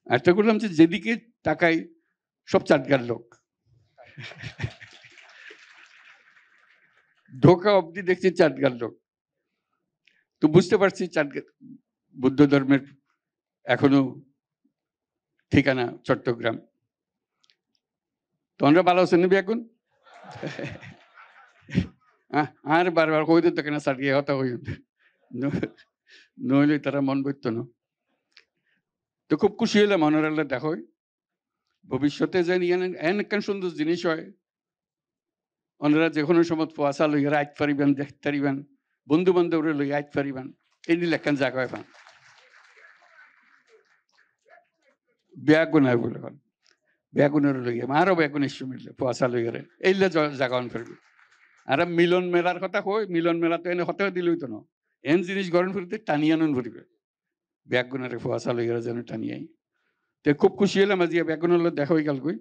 আরেকটা করলাম যে যেদিকে তাকাই সব চাটগার লোক। ঢোকা অবধি দেখছি চাটগার লোক। তো বুঝতে পারছি চাটগা বৌদ্ধ ধর্মের এখনো ঠিকানা চট্টগ্রাম। তোমরা ভালো আছেন নাকি এখন? আর বারবার কই দিত কেন সাটিয়ে কথা হই। নইলে তারা মন বইতো না। তো খুব খুশি হইলাম অনারাল্লাহ দেখা হই। ভবিষ্যতে জানি একখান সুন্দর জিনিস হয়। ওনারা যে কোনো সময় ফুয়াশা লইয়া আইতে পারিবেন, দেখতে পারিবেন, বন্ধু বান্ধবরা লইয়া আইতে পারিবেন। এই নিলে একখান জায়গা হয় পান। ব্যাগুনার বলে হন। ব্যাগুনের লইয়া আরো ব্যাগুন ইস্যু মিললে ফুয়াশা লইয়া এইলে জায়গা অন করবে। আর মিলন মেলার কথা কই মিলন মেলা তো এনে হতে দিলই তো না। এন জিনিস গরম ফুরিতে টানিয়ে আনুন ফুরিবে। ব্যাগুনারে ফুয়াশা লইয়া যেন টানিয়াই। তো খুব খুশি হলাম আজ ব্যাগুনের দেখা হয়ে গেল কই।